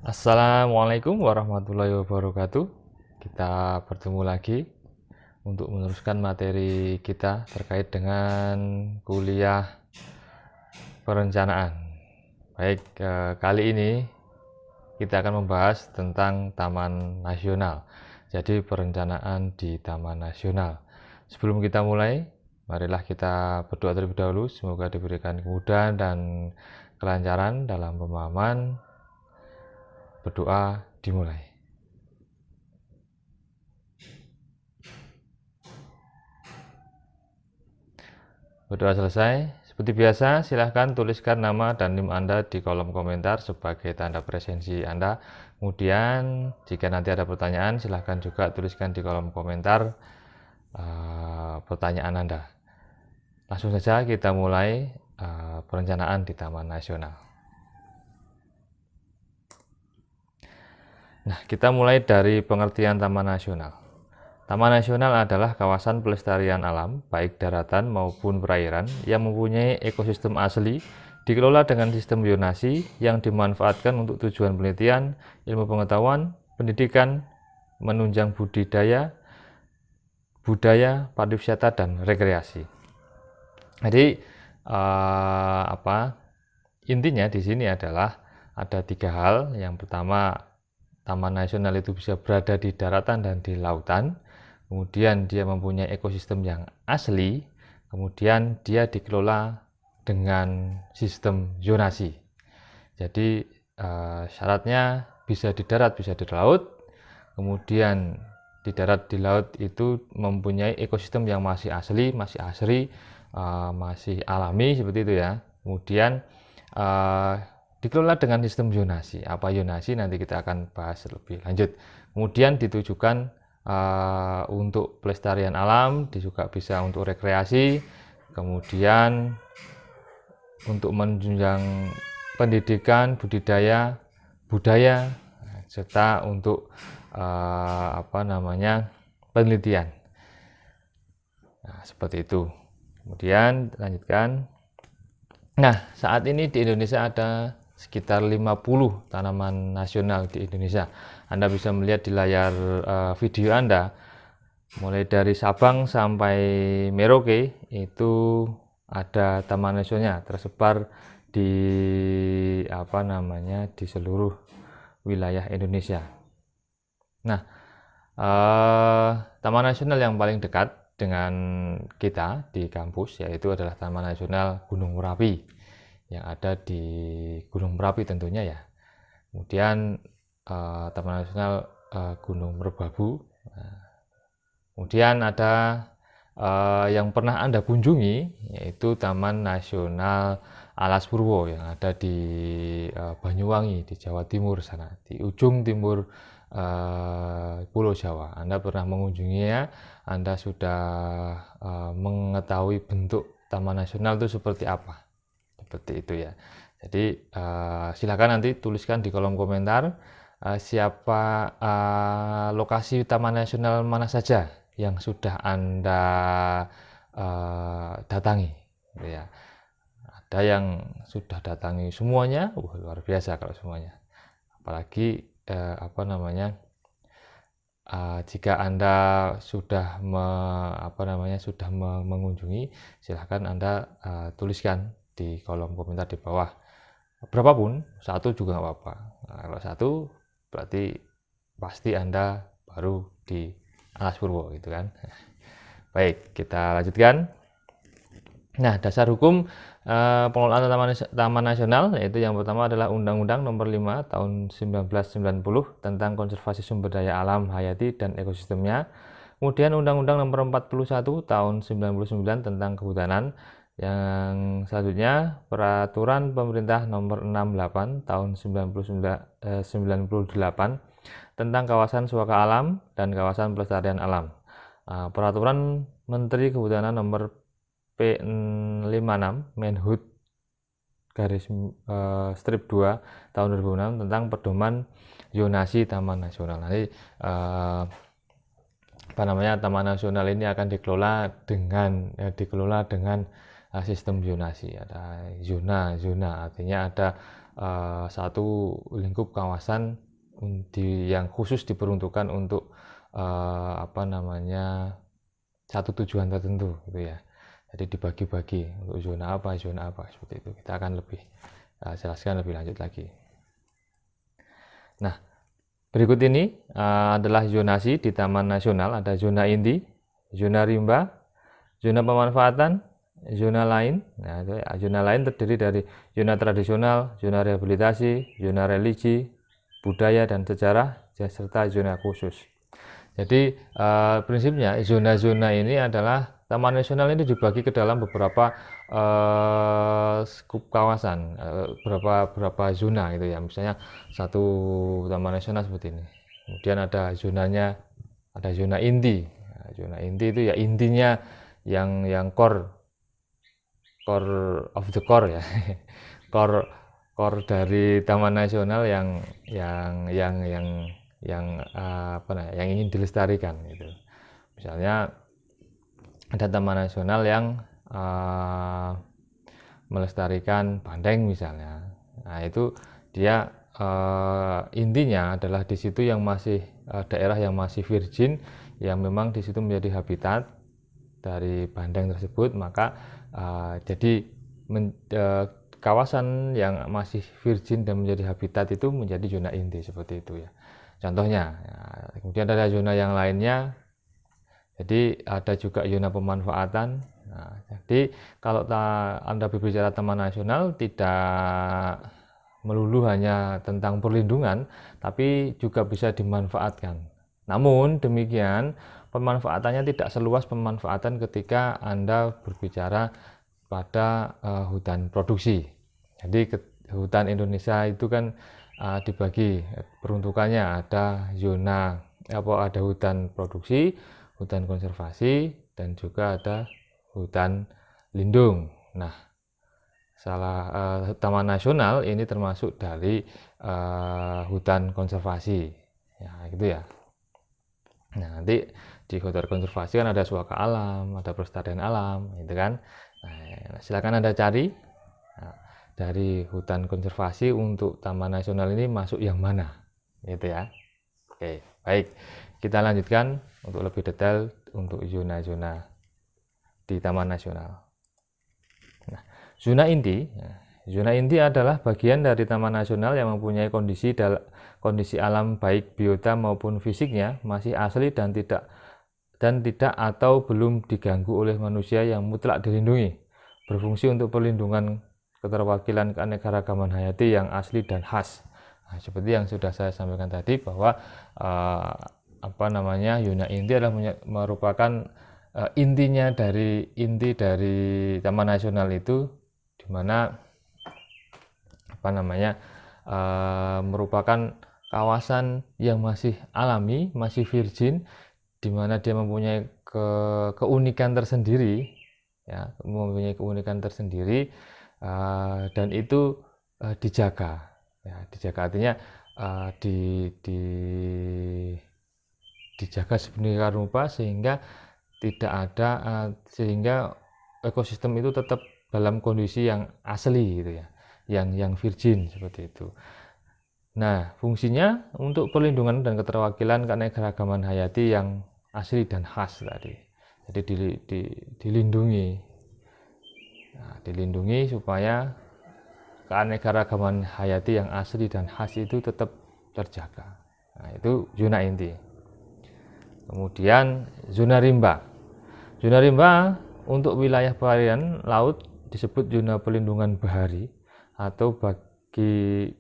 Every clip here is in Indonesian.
Assalamualaikum warahmatullahi wabarakatuh. Kita bertemu lagi untuk meneruskan materi kita terkait dengan kuliah perencanaan. Baik, kali ini kita akan membahas tentang Taman Nasional. Jadi perencanaan di Taman Nasional. Sebelum kita mulai, marilah kita berdoa terlebih dahulu. Semoga diberikan kemudahan dan kelancaran dalam pemahaman. Berdoa dimulai. Berdoa selesai. Seperti biasa, silahkan tuliskan nama dan NIM Anda di kolom komentar sebagai tanda presensi Anda. Kemudian, jika nanti ada pertanyaan, silahkan juga tuliskan di kolom komentar pertanyaan Anda. Langsung saja kita mulai perencanaan di Taman Nasional. Nah, kita mulai dari pengertian Taman Nasional. Taman Nasional adalah kawasan pelestarian alam, baik daratan maupun perairan, yang mempunyai ekosistem asli, dikelola dengan sistem zonasi yang dimanfaatkan untuk tujuan penelitian, ilmu pengetahuan, pendidikan, menunjang budaya, pariwisata, dan rekreasi. Jadi, intinya di sini adalah ada 3 hal. Yang pertama, Taman Nasional itu bisa berada di daratan dan di lautan. Kemudian dia mempunyai ekosistem yang asli. Kemudian dia dikelola dengan sistem zonasi. Jadi syaratnya bisa di darat, bisa di laut. Kemudian di darat, di laut itu mempunyai ekosistem yang masih asli, masih asri, masih alami seperti itu ya. Kemudian dikelola dengan sistem zonasi. Apa zonasi nanti kita akan bahas lebih lanjut. Kemudian ditujukan untuk pelestarian alam, juga bisa untuk rekreasi, kemudian untuk menunjang pendidikan, budaya, serta untuk penelitian. Nah, seperti itu. Kemudian lanjutkan. Nah, saat ini di Indonesia ada sekitar 50 tanaman nasional di Indonesia. Anda bisa melihat di layar video Anda, mulai dari Sabang sampai Merauke itu ada taman nasional tersebar di di seluruh wilayah Indonesia. Nah, taman nasional yang paling dekat dengan kita di kampus yaitu adalah Taman Nasional Gunung Merapi yang ada di Gunung Merapi tentunya ya. Kemudian Taman Nasional Gunung Merbabu. Kemudian ada yang pernah Anda kunjungi yaitu Taman Nasional Alas Purwo yang ada di Banyuwangi di Jawa Timur sana, di ujung timur Pulau Jawa. Anda pernah mengunjunginya, Anda sudah mengetahui bentuk Taman Nasional itu seperti apa. Seperti itu ya. Jadi silakan nanti tuliskan di kolom komentar siapa lokasi Taman Nasional mana saja yang sudah Anda datangi. Ya. Ada yang sudah datangi semuanya, luar biasa kalau semuanya. Apalagi jika Anda sudah mengunjungi, silahkan Anda tuliskan di kolom komentar di bawah. Berapapun, 1 juga nggak apa-apa. Nah, kalau 1 berarti pasti Anda baru di Alas Purwo gitu kan. Baik, kita lanjutkan. Nah, dasar hukum pengelolaan Taman Nasional yaitu yang pertama adalah Undang-Undang Nomor 5 Tahun 1990 tentang Konservasi Sumber Daya Alam Hayati dan Ekosistemnya. Kemudian Undang-Undang Nomor 41 Tahun 99 tentang Kehutanan. Yang selanjutnya Peraturan Pemerintah Nomor 68 Tahun 98 tentang Kawasan Suaka Alam dan Kawasan Pelestarian Alam. Peraturan Menteri Kehutanan Nomor P56 Menhub garis strip 2 tahun 2006 tentang pedoman zonasi Taman Nasional. Nanti Taman Nasional ini akan dikelola dengan sistem zonasi. Ada zona, artinya ada satu lingkup kawasan yang khusus diperuntukkan untuk satu tujuan tertentu gitu ya. Jadi dibagi-bagi untuk zona apa seperti itu. Kita akan lebih jelaskan lebih lanjut lagi. Nah, berikut ini adalah zonasi di Taman Nasional. Ada zona inti, zona rimba, zona pemanfaatan, zona lain. Nah, zona lain terdiri dari zona tradisional, zona rehabilitasi, zona religi, budaya dan sejarah, serta zona khusus. Jadi prinsipnya zona-zona ini adalah Taman Nasional ini dibagi ke dalam beberapa skup kawasan, beberapa zona gitu ya. Misalnya satu Taman Nasional seperti ini. Kemudian ada zonanya, ada zona inti. Nah, zona inti itu ya intinya yang core of the core ya. core dari Taman Nasional yang ingin dilestarikan gitu. Misalnya ada Taman Nasional yang melestarikan bandeng misalnya. Nah, itu dia intinya adalah di situ yang masih daerah yang masih virgin, yang memang di situ menjadi habitat dari bandeng tersebut, maka jadi kawasan yang masih virgin dan menjadi habitat itu menjadi zona inti seperti itu ya. Contohnya, ya, kemudian ada zona yang lainnya. Jadi ada juga zona pemanfaatan. Nah, jadi kalau Anda berbicara Taman Nasional tidak melulu hanya tentang perlindungan, tapi juga bisa dimanfaatkan. Namun demikian, pemanfaatannya tidak seluas pemanfaatan ketika Anda berbicara pada hutan produksi. Jadi hutan Indonesia itu kan dibagi peruntukannya, ada zona ada hutan produksi, hutan konservasi, dan juga ada hutan lindung. Nah, Taman Nasional ini termasuk dari hutan konservasi, ya gitu ya. Nah, nanti di hutan konservasi kan ada suaka alam, ada pelestarian alam, gitu kan. Nah, silakan Anda cari dari hutan konservasi untuk Taman Nasional ini masuk yang mana, gitu ya. Oke, baik. Kita lanjutkan untuk lebih detail untuk zona-zona di Taman Nasional. Nah, zona inti adalah bagian dari Taman Nasional yang mempunyai kondisi alam baik biota maupun fisiknya masih asli dan tidak atau belum diganggu oleh manusia yang mutlak dilindungi, berfungsi untuk perlindungan keterwakilan keanekaragaman hayati yang asli dan khas. Nah, seperti yang sudah saya sampaikan tadi bahwa zona inti adalah merupakan inti dari Taman Nasional itu, di mana merupakan kawasan yang masih alami, masih virgin, di mana dia mempunyai keunikan tersendiri, ya, dan itu dijaga. Ya, dijaga artinya dijaga sedemikian rupa sehingga sehingga ekosistem itu tetap dalam kondisi yang asli gitu ya, yang virgin seperti itu. Nah, fungsinya untuk perlindungan dan keterwakilan keanekaragaman hayati yang asli dan khas tadi. Jadi dilindungi. Nah, dilindungi supaya keanekaragaman hayati yang asli dan khas itu tetap terjaga. Nah, itu zona inti. Kemudian zona rimba. Zona rimba untuk wilayah perairan laut disebut zona pelindungan bahari atau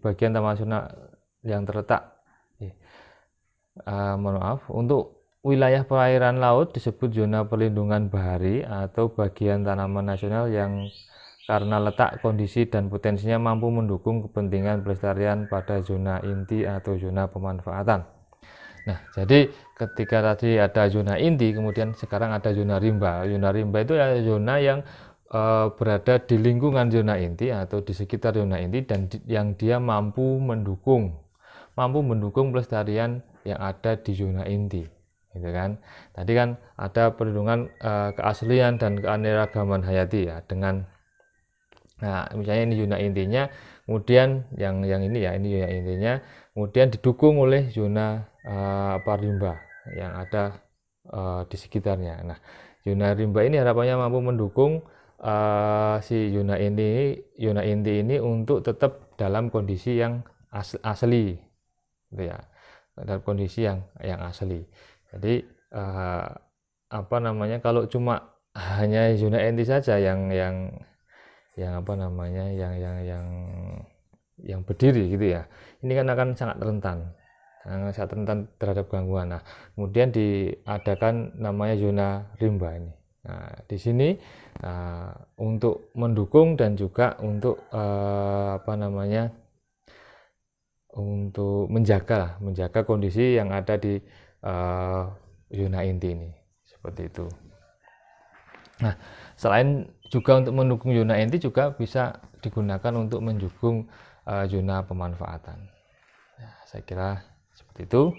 bagian Taman Nasional yang terletak untuk wilayah perairan laut disebut zona pelindungan bahari atau bagian tanaman nasional yang karena letak, kondisi, dan potensinya mampu mendukung kepentingan pelestarian pada zona inti atau zona pemanfaatan. Nah, jadi ketika tadi ada zona inti, kemudian sekarang ada zona rimba. Zona rimba itu adalah zona yang berada di lingkungan zona inti atau di sekitar zona inti, dan yang dia mampu mendukung pelestarian yang ada di zona inti, gitu kan. Tadi kan ada perlindungan keaslian dan keanekaragaman hayati ya, dengan misalnya ini zona intinya, Kemudian yang ini ya, ini ya intinya, kemudian didukung oleh zona rimba yang ada di sekitarnya. Nah, zona rimba ini harapannya mampu mendukung si zona inti ini untuk tetap dalam kondisi yang asli, gitu ya, dalam kondisi yang asli. Jadi apa namanya, kalau cuma hanya zona inti saja yang apa namanya, yang berdiri gitu ya, ini kan akan sangat rentan terhadap gangguan. Nah, kemudian diadakan namanya zona rimba ini. Nah, di sini untuk mendukung dan juga untuk apa namanya, untuk menjaga kondisi yang ada di zona inti ini, seperti itu. Nah, selain juga untuk mendukung zona inti, juga bisa digunakan untuk mendukung zona pemanfaatan. Nah, saya kira seperti itu.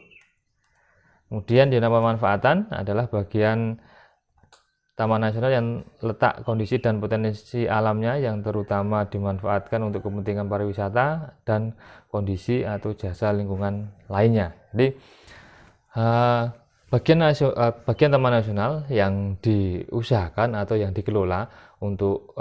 Kemudian zona pemanfaatan adalah bagian Taman Nasional yang letak kondisi dan potensi alamnya yang terutama dimanfaatkan untuk kepentingan pariwisata dan kondisi atau jasa lingkungan lainnya. Jadi bagian Taman Nasional yang diusahakan atau yang dikelola untuk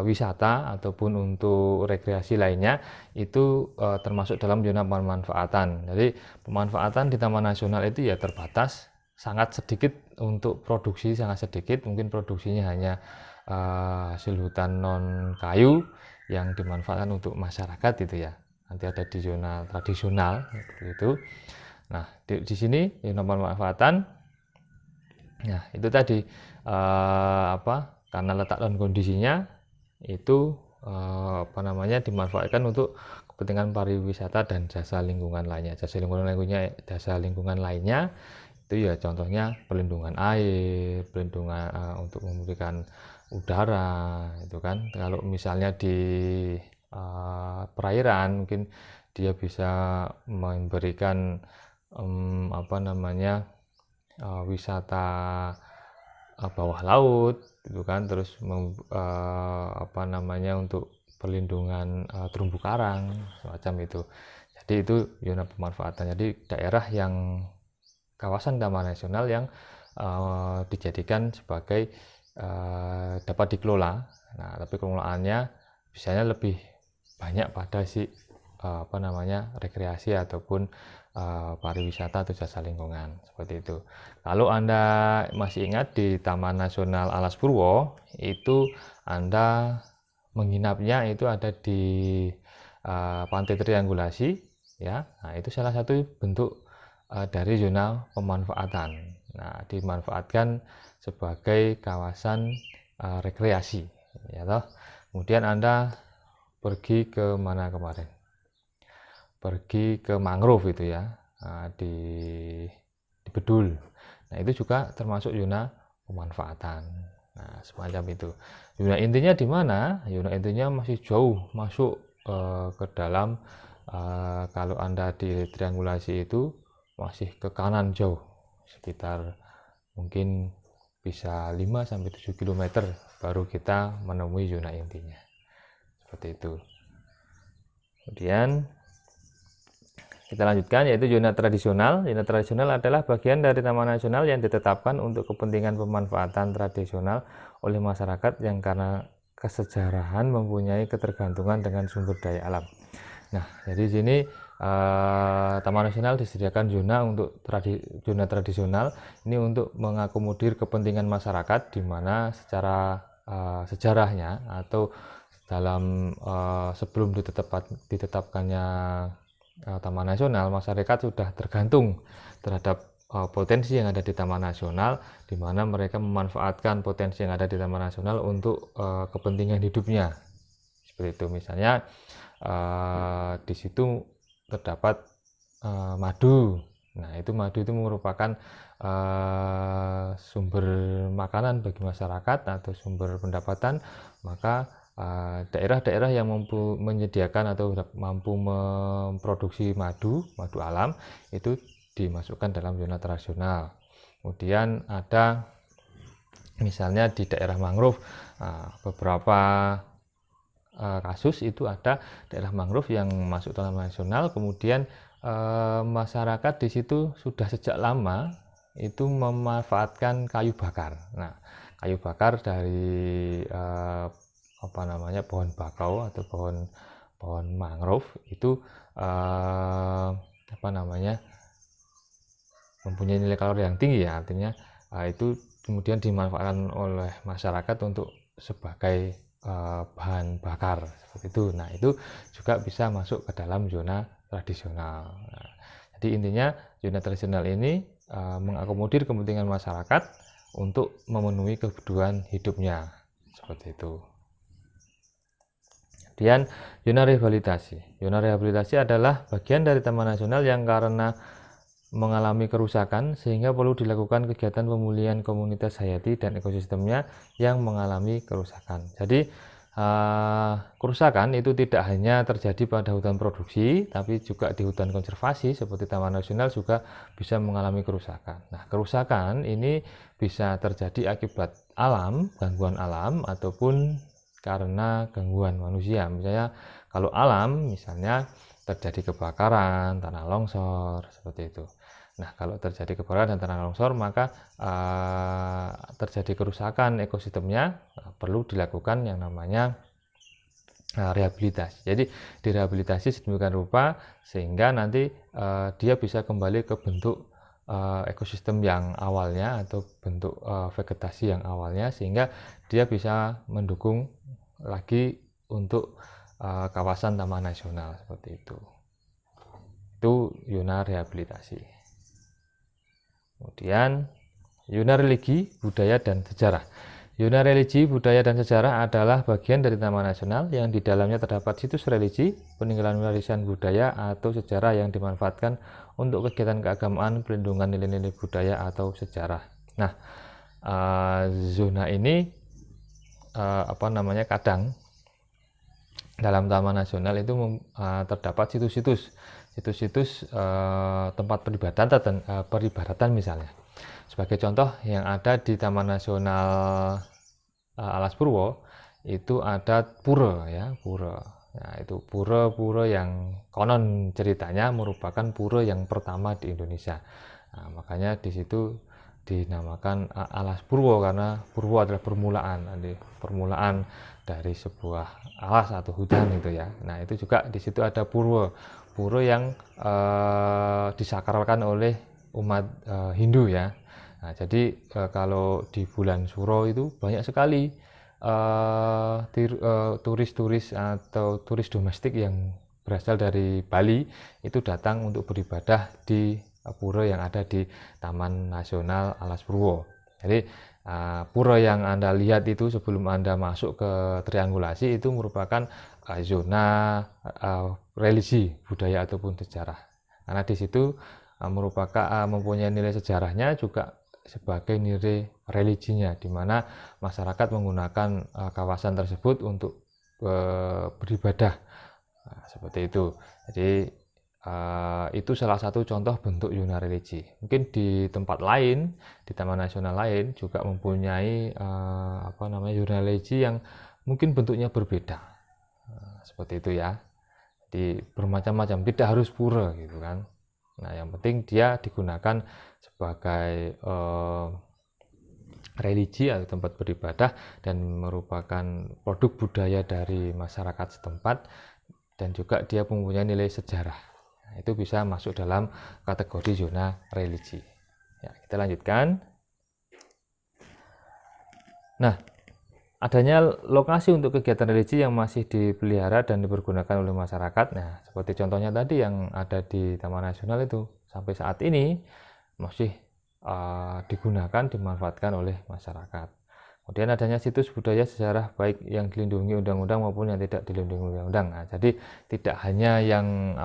wisata ataupun untuk rekreasi lainnya itu termasuk dalam zona pemanfaatan. Jadi pemanfaatan di Taman Nasional itu ya terbatas, sangat sedikit untuk produksi, sangat sedikit, mungkin produksinya hanya hasil hutan non kayu yang dimanfaatkan untuk masyarakat itu ya. Nanti ada di zona tradisional itu. Nah, di sini zona pemanfaatan, nah itu tadi karena letak dan kondisinya itu apa namanya, dimanfaatkan untuk kepentingan pariwisata dan jasa lingkungan lainnya. Jasa lingkungan lainnya itu ya contohnya pelindungan air, pelindungan untuk memberikan udara, itu kan. Kalau misalnya di perairan, mungkin dia bisa memberikan apa namanya, wisata bawah laut, itu kan. Terus apa namanya, untuk perlindungan terumbu karang semacam itu. Jadi itu zona pemanfaatan. Jadi daerah yang kawasan Taman Nasional yang dijadikan sebagai dapat dikelola. Nah, tapi pengelolaannya biasanya lebih banyak pada apa namanya, rekreasi ataupun pariwisata atau jasa lingkungan, seperti itu. Kalau Anda masih ingat di Taman Nasional Alas Purwo, itu Anda menginapnya itu ada di Pantai Triangulasi ya. Nah, itu salah satu bentuk dari zona pemanfaatan. Nah, dimanfaatkan sebagai kawasan rekreasi ya toh. Kemudian Anda pergi ke mana kemarin? Pergi ke mangrove itu ya, di Bedul. Nah, itu juga termasuk zona pemanfaatan. Nah, semacam itu. Zona intinya di mana? Zona intinya masih jauh masuk ke dalam. Kalau Anda di triangulasi itu masih ke kanan jauh, sekitar mungkin bisa 5-7 km baru kita menemui zona intinya, seperti itu. Kemudian kita lanjutkan, yaitu zona tradisional. Zona tradisional adalah bagian dari Taman Nasional yang ditetapkan untuk kepentingan pemanfaatan tradisional oleh masyarakat yang karena kesejarahan mempunyai ketergantungan dengan sumber daya alam. Nah, jadi di sini Taman Nasional disediakan zona untuk zona tradisional ini untuk mengakomodir kepentingan masyarakat, di mana secara sejarahnya atau dalam sebelum ditetapkannya Taman Nasional, masyarakat sudah tergantung terhadap potensi yang ada di Taman Nasional, di mana mereka memanfaatkan potensi yang ada di Taman Nasional untuk kepentingan hidupnya. Seperti itu, misalnya di situ terdapat madu. Nah, itu madu itu merupakan sumber makanan bagi masyarakat atau sumber pendapatan. Maka daerah-daerah yang mampu menyediakan atau mampu memproduksi madu alam itu dimasukkan dalam zona tradisional. Kemudian ada misalnya di daerah mangrove, beberapa kasus itu ada daerah mangrove yang masuk Taman Nasional, kemudian masyarakat di situ sudah sejak lama itu memanfaatkan kayu bakar. Nah, kayu bakar dari pohon bakau atau pohon mangrove itu mempunyai nilai kalori yang tinggi ya, artinya itu kemudian dimanfaatkan oleh masyarakat untuk sebagai bahan bakar seperti itu. Nah, itu juga bisa masuk ke dalam zona tradisional. Nah, jadi intinya zona tradisional ini mengakomodir kepentingan masyarakat untuk memenuhi kebutuhan hidupnya seperti itu. Kemudian zona rehabilitasi. Zona rehabilitasi adalah bagian dari Taman Nasional yang karena mengalami kerusakan sehingga perlu dilakukan kegiatan pemulihan komunitas hayati dan ekosistemnya yang mengalami kerusakan. Jadi kerusakan itu tidak hanya terjadi pada hutan produksi, tapi juga di hutan konservasi seperti Taman Nasional juga bisa mengalami kerusakan. Nah, kerusakan ini bisa terjadi akibat alam, gangguan alam, ataupun karena gangguan manusia. Misalnya kalau alam, misalnya terjadi kebakaran, tanah longsor, seperti itu. Nah, kalau terjadi kebakaran dan tanah longsor, maka terjadi kerusakan ekosistemnya, perlu dilakukan yang namanya rehabilitasi. Jadi direhabilitasi sedemikian rupa sehingga nanti dia bisa kembali ke bentuk ekosistem yang awalnya atau bentuk vegetasi yang awalnya, sehingga dia bisa mendukung lagi untuk kawasan Taman Nasional seperti itu. Itu zona rehabilitasi. Kemudian zona religi, budaya, dan sejarah. Zona religi, budaya, dan sejarah adalah bagian dari Taman Nasional yang di dalamnya terdapat situs religi, peninggalan warisan budaya, atau sejarah yang dimanfaatkan untuk kegiatan keagamaan, pelindungan nilai-nilai budaya atau sejarah. Nah, zona ini kadang dalam Taman Nasional itu terdapat situs-situs tempat peribadatan misalnya. Sebagai contoh yang ada di Taman Nasional Alas Purwo itu ada pura ya, pura. Nah, itu pura-pura yang konon ceritanya merupakan pura yang pertama di Indonesia. Nah, makanya di situ dinamakan Alas Purwo karena Purwo adalah permulaan dari sebuah alas atau hutan gitu ya. Nah, itu juga di situ ada pura yang disakralkan oleh umat Hindu ya. Nah, jadi kalau di bulan Suro itu banyak sekali turis-turis atau turis domestik yang berasal dari Bali itu datang untuk beribadah di pura yang ada di Taman Nasional Alas Purwo. Jadi pura yang Anda lihat itu sebelum Anda masuk ke triangulasi itu merupakan zona religi, budaya ataupun sejarah. Karena di situ mempunyai nilai sejarahnya juga sebagai nilai religinya, di mana masyarakat menggunakan kawasan tersebut untuk beribadah. Nah, seperti itu. Jadi itu salah satu contoh bentuk zona religi. Mungkin di tempat lain, di Taman Nasional lain juga mempunyai zona religi yang mungkin bentuknya berbeda. Seperti itu ya. Jadi bermacam-macam, tidak harus pura gitu kan. Nah, yang penting dia digunakan sebagai religi atau tempat beribadah dan merupakan produk budaya dari masyarakat setempat, dan juga dia mempunyai nilai sejarah. Nah, itu bisa masuk dalam kategori zona religi. Ya, kita lanjutkan. Nah, adanya lokasi untuk kegiatan religi yang masih dipelihara dan dipergunakan oleh masyarakat. Nah, seperti contohnya tadi yang ada di Taman Nasional itu sampai saat ini masih digunakan, dimanfaatkan oleh masyarakat. Kemudian adanya situs budaya sejarah baik yang dilindungi undang-undang maupun yang tidak dilindungi undang-undang. Nah, jadi tidak hanya yang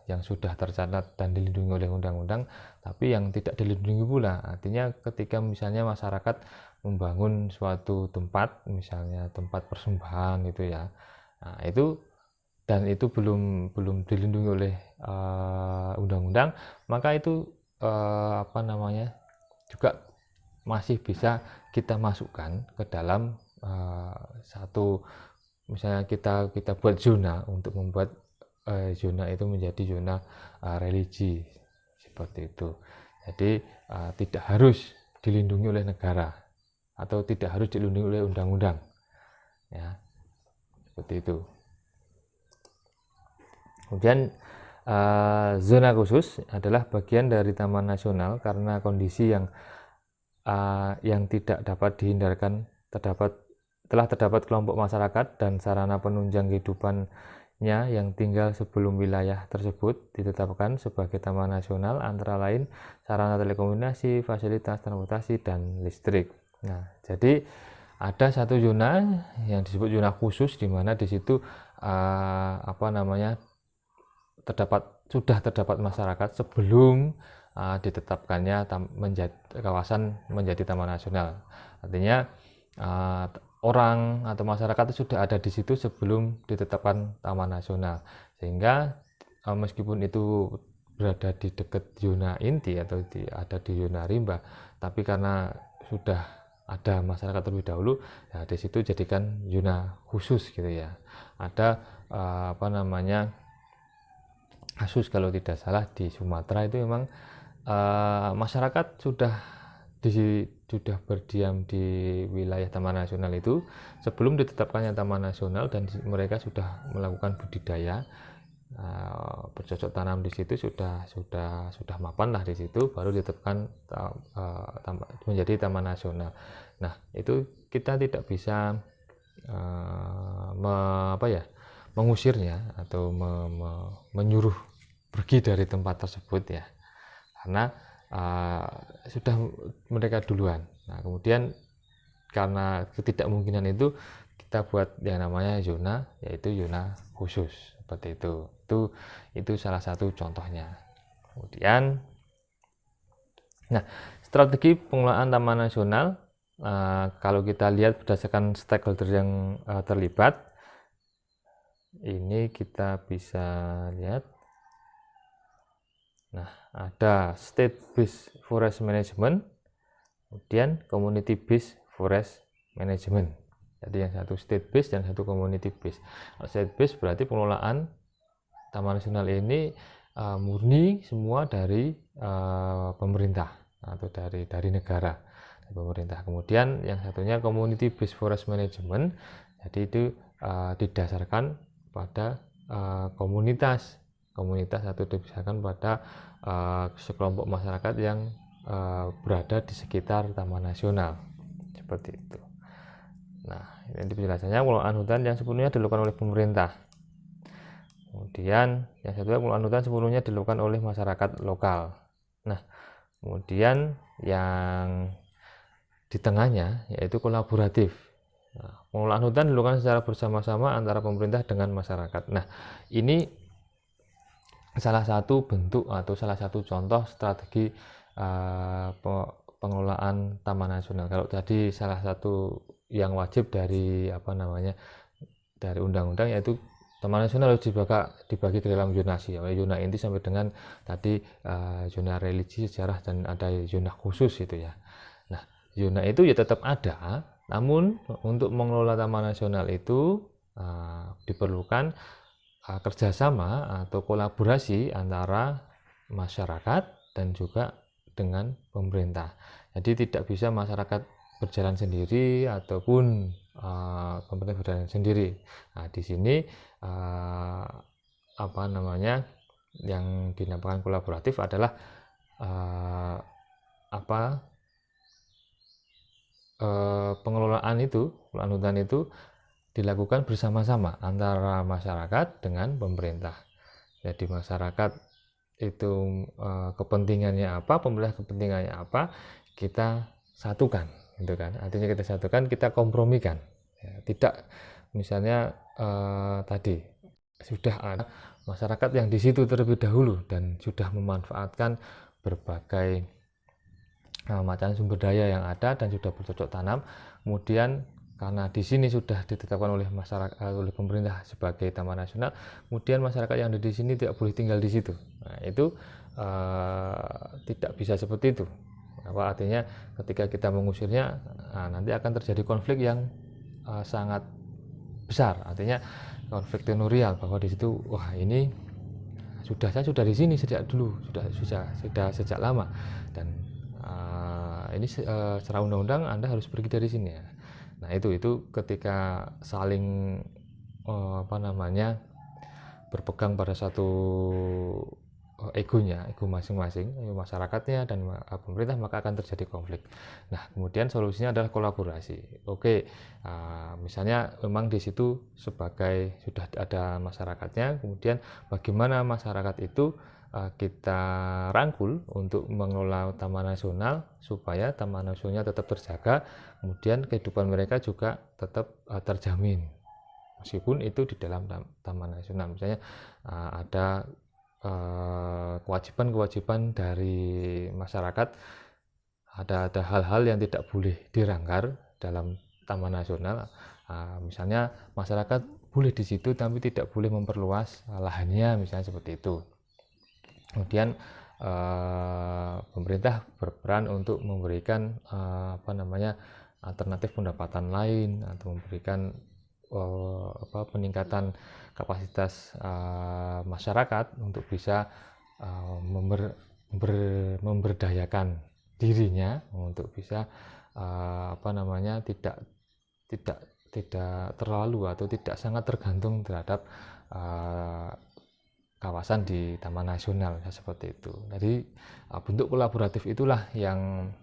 yang sudah tercatat dan dilindungi oleh undang-undang, tapi yang tidak dilindungi pula. Artinya ketika misalnya masyarakat membangun suatu tempat, misalnya tempat persembahan gitu ya. Nah, itu belum dilindungi oleh undang-undang, maka itu juga masih bisa kita masukkan ke dalam satu misalnya kita buat zona untuk membuat zona itu menjadi zona religi seperti itu. Jadi tidak harus dilindungi oleh negara atau tidak harus dilindungi oleh undang-undang, ya seperti itu. Kemudian zona khusus adalah bagian dari taman nasional karena kondisi yang tidak dapat dihindarkan telah terdapat kelompok masyarakat dan sarana penunjang kehidupannya yang tinggal sebelum wilayah tersebut ditetapkan sebagai taman nasional, antara lain sarana telekomunikasi, fasilitas transportasi, dan listrik. Nah, jadi ada satu zona yang disebut zona khusus, di mana di situ sudah terdapat masyarakat sebelum ditetapkannya kawasan menjadi taman nasional. Artinya orang atau masyarakat itu sudah ada di situ sebelum ditetapkan taman nasional, sehingga meskipun itu berada di dekat zona inti atau ada di zona rimba, tapi karena sudah ada masyarakat terlebih dahulu, ya di situ jadikan zona khusus gitu ya. Ada kasus kalau tidak salah di Sumatera itu memang masyarakat sudah berdiam di wilayah taman nasional itu sebelum ditetapkannya taman nasional, dan mereka sudah melakukan budidaya, bercocok tanam di situ, sudah mapan lah di situ, baru ditetapkan menjadi taman nasional. Nah, itu kita tidak bisa mengusirnya atau menyuruh pergi dari tempat tersebut ya, karena sudah mereka duluan. Nah, kemudian karena ketidakmungkinan itu kita buat yang namanya zona, yaitu zona khusus seperti itu. Itu salah satu contohnya. Kemudian, nah, strategi pengelolaan taman nasional, kalau kita lihat berdasarkan stakeholder yang terlibat, ini kita bisa lihat. Nah, ada state based forest management, kemudian community based forest management. Jadi yang satu state based dan satu community based. State based berarti pengelolaan taman nasional ini murni semua dari pemerintah atau dari negara, dari pemerintah. Kemudian yang satunya community based forest management, jadi itu didasarkan pada komunitas atau didasarkan pada sekelompok masyarakat yang berada di sekitar taman nasional seperti itu. Nah, ini penjelasannya. Pengelolaan hutan yang sepenuhnya dilakukan oleh pemerintah. Kemudian yang satunya pengelolaan hutan sepenuhnya dilakukan oleh masyarakat lokal. Nah, kemudian yang di tengahnya yaitu kolaboratif. Nah, pengelolaan hutan dilakukan secara bersama-sama antara pemerintah dengan masyarakat. Nah, ini salah satu bentuk atau salah satu contoh strategi pengelolaan taman nasional. Kalau tadi salah satu yang wajib dari dari undang-undang, yaitu taman nasional harus dibagi ke dalam zonasi, zona inti sampai dengan tadi zona religi, sejarah, dan ada zona khusus itu ya. Nah, zona itu ya tetap ada, namun untuk mengelola taman nasional itu diperlukan kerjasama atau kolaborasi antara masyarakat dan juga dengan pemerintah. Jadi tidak bisa masyarakat berjalan sendiri ataupun pemerintah berjalan sendiri. Nah, di sini yang dinamakan kolaboratif adalah pengelolaan hutan itu dilakukan bersama-sama antara masyarakat dengan pemerintah. Jadi masyarakat itu kepentingannya apa, pemerintah kepentingannya apa, kita satukan, gitu kan? Artinya kita satukan, kita kompromikan. Ya, tidak misalnya tadi sudah ada masyarakat yang di situ terlebih dahulu dan sudah memanfaatkan berbagai macam sumber daya yang ada dan sudah bercocok tanam, kemudian karena di sini sudah ditetapkan oleh pemerintah sebagai taman nasional, kemudian masyarakat yang ada di sini tidak boleh tinggal di situ. Nah, itu tidak bisa seperti itu. Artinya ketika kita mengusirnya, nanti akan terjadi konflik yang sangat besar, artinya konflik tenurial, bahwa di situ wah ini saya sudah di sini sejak dulu, sudah sejak lama, dan ini secara undang-undang Anda harus pergi dari sini ya. Nah itu ketika saling berpegang pada satu ego masing-masing, masyarakatnya dan pemerintah, maka akan terjadi konflik. Nah kemudian solusinya adalah kolaborasi. Oke, misalnya memang di situ sudah ada masyarakatnya, kemudian bagaimana masyarakat itu kita rangkul untuk mengelola taman nasional supaya taman nasionalnya tetap terjaga, kemudian kehidupan mereka juga tetap terjamin meskipun itu di dalam taman nasional. Misalnya ada kewajiban dari masyarakat, ada hal-hal yang tidak boleh dilanggar dalam taman nasional. Misalnya masyarakat boleh di situ tapi tidak boleh memperluas lahannya, misalnya seperti itu. Kemudian pemerintah berperan untuk memberikan alternatif pendapatan lain, atau memberikan peningkatan kapasitas masyarakat untuk bisa memberdayakan dirinya untuk bisa tidak terlalu atau tidak sangat tergantung terhadap kawasan di taman nasional, seperti itu. Jadi bentuk kolaboratif itulah yang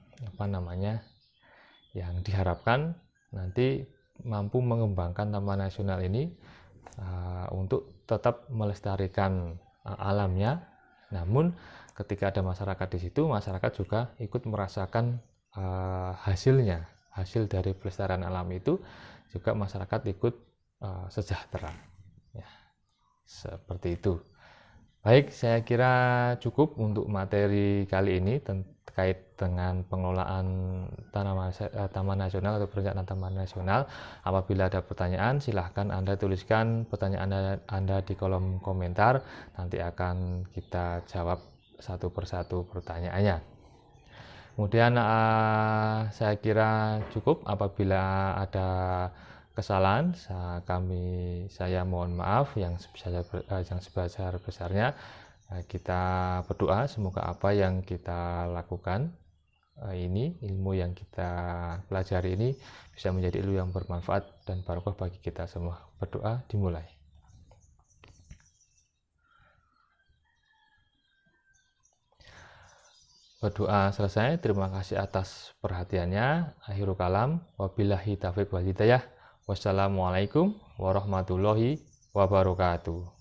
yang diharapkan nanti mampu mengembangkan taman nasional ini untuk tetap melestarikan alamnya. Namun ketika ada masyarakat di situ, masyarakat juga ikut merasakan hasil dari pelestarian alam itu, juga masyarakat ikut sejahtera ya, seperti itu. Baik, saya kira cukup untuk materi kali ini terkait dengan pengelolaan taman nasional atau perencanaan taman nasional. Apabila ada pertanyaan, silahkan Anda tuliskan pertanyaan Anda di kolom komentar. Nanti akan kita jawab satu persatu pertanyaannya. Kemudian saya kira cukup. Apabila ada kesalahan, saya mohon maaf yang sebesar-besarnya. Kita berdoa semoga apa yang kita lakukan ilmu yang kita pelajari ini bisa menjadi ilmu yang bermanfaat dan barokah bagi kita semua. Berdoa dimulai. Berdoa selesai. Terima kasih atas perhatiannya. Akhirul kalam. Wabillahi taufiq wal hidayah. Wassalamualaikum warahmatullahi wabarakatuh.